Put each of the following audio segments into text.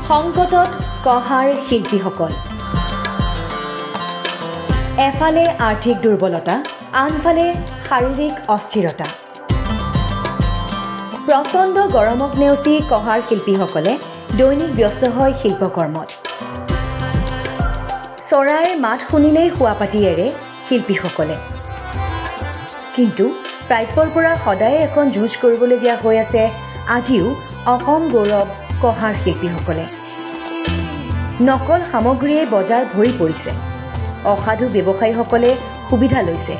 সংকটত কহাৰ শিল্পীসকল এফালে আৰ্থিক দুৰ্বলতা আনফালে শাৰীৰিক অস্থিৰতা প্ৰচণ্ড গৰমক নেওচি কহাৰ শিল্পীসকলে দৈনিক ব্যস্ত হয় শিল্পকৰ্মত চৰাইৰ মাত শুনিলেই শুৱাপাতি এৰে শিল্পীসকলে কিন্তু প্ৰাপ্যৰ পৰা সদায় এখন যুঁজ কৰিবলগীয়া হৈ আছে আজিও অসম গৌৰৱ কহাৰ শিল্পীসকলে নকল সামগ্ৰীয়ে বজাৰ ভৰি পৰিছে অসাধু ব্যৱসায়ীসকলে সুবিধা লৈছে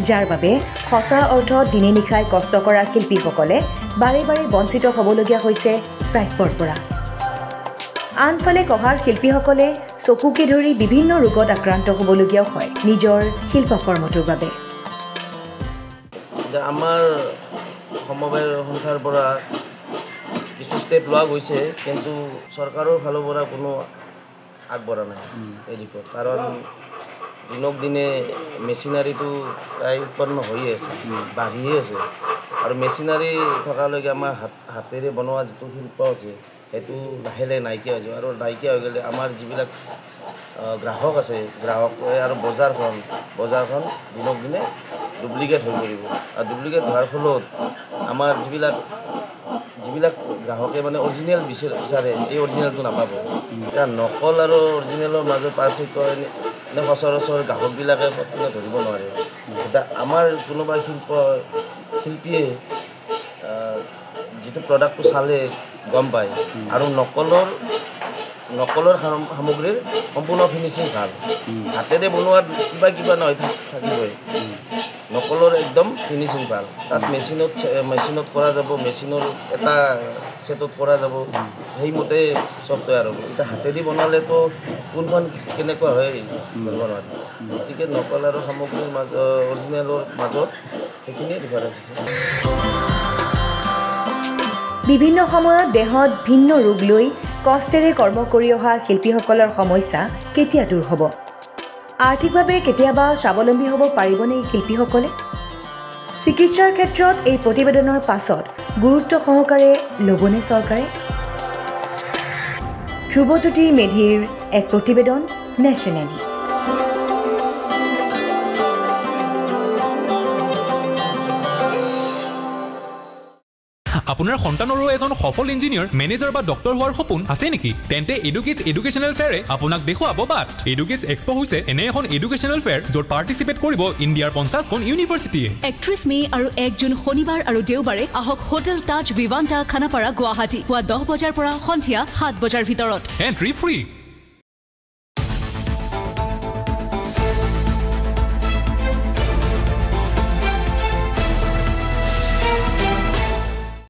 যাৰ বাবে সঁচা অৰ্থত দিনে নিশাই কষ্ট কৰা শিল্পীসকলে বাৰে বাৰে বঞ্চিত হ'বলগীয়া হৈছে প্ৰাপ্যৰ পৰা আনফালে কহাৰ শিল্পীসকলে চকুকে ধৰি বিভিন্ন ৰোগত আক্ৰান্ত হ'বলগীয়াও হয় নিজৰ শিল্পকৰ্মটোৰ বাবে আমাৰ সমবায় সংস্থাৰ পৰা কিছু ষ্টেপ লোৱা গৈছে কিন্তু চৰকাৰৰ ফালৰ পৰা কোনো আগবঢ়া নাই এই দিশত কাৰণ দিনক দিনে মেচিনাৰীটো প্ৰায় উৎপন্ন হৈয়ে আছে বাঢ়িয়ে আছে আৰু মেচিনাৰী থকালৈকে আমাৰ হাতেৰে বনোৱা যিটো শিল্প আছে সেইটো লাহে লাহে নাইকিয়া হৈ যাব আৰু নাইকিয়া হৈ গ'লে আমাৰ যিবিলাক গ্ৰাহক আছে গ্ৰাহকে আৰু বজাৰখন দিনক দিনে ডুপ্লিকেট হৈ পৰিব আৰু ডুপ্লিকেট হোৱাৰ ফলত আমাৰ যিবিলাক গ্ৰাহকে মানে অৰিজিনেল বিচাৰে এই অৰিজিনেলটো নাপাব এতিয়া নকল আৰু অৰিজিনেলৰ মাজত পাৰ্থক্য এনে সচৰাচৰ গ্ৰাহকবিলাকে পটককৈ ধৰিব নোৱাৰে এতিয়া আমাৰ কোনোবা শিল্পীয়ে যিটো প্ৰডাক্টটো চালে গম পায় আৰু নকলৰ সামগ্ৰীৰ সম্পূৰ্ণ ফিনিচিং ভাল হাতেৰে বনোৱাত কিবা নহয় থাকিবই নকলৰ একদম ফিনিচিং ভাল তাত মেচিনত কৰা যাব মেচিনৰ এটা ছেটত কৰা যাব সেইমতে চব তৈয়াৰ হ'ব এতিয়া হাতেদি বনালেতো কোনখন কেনেকুৱা হয় ধৰিব নোৱাৰি গতিকে নকল আৰু সামগ্ৰীৰ মাজত অৰিজিনেলৰ মাজত সেইখিনিয়ে ডিফাৰেঞ্চ আছে বিভিন্ন সময়ত দেহত ভিন্ন ৰোগ লৈ কষ্টেৰে কৰ্ম কৰি অহা শিল্পীসকলৰ সমস্যা কেতিয়া দূৰ হ'ব আৰ্থিকভাৱে কেতিয়াবা স্বাৱলম্বী হ'ব পাৰিবনে শিল্পীসকলে চিকিৎসাৰ ক্ষেত্ৰত এই প্ৰতিবেদনৰ পাছত গুৰুত্ব সহকাৰে ল'বনে চৰকাৰে ধ্ৰুৱজ্যোতি মেধিৰ এক প্ৰতিবেদন নেশ্যনেলি আপোনাৰ সন্তানৰো এজন সফল ইঞ্জিনিয়াৰ মেনেজাৰ বা ডক্টৰ হোৱাৰ সপোন আছে নেকি তেন্তে এডুকেটছ এডুকেশ্যনেল ফেয়াৰে আপোনাক দেখুৱাব বাট এডুকেটছ এক্সপো হৈছে এনে এখন এডুকেশ্যনেল ফেয়াৰ য'ত পাৰ্টিচিপেট কৰিব ইণ্ডিয়াৰ 50খন ইউনিভাৰ্চিটিয়ে 31 মে আৰু 1 জুন শনিবাৰ আৰু দেওবাৰে আহক হোটেল তাজ ভিভান্তা খানাপাৰা গুৱাহাটী পুৱা 10 বজাৰ পৰা সন্ধিয়া 7 বজাৰ ভিতৰত এন্ট্ৰি ফ্ৰী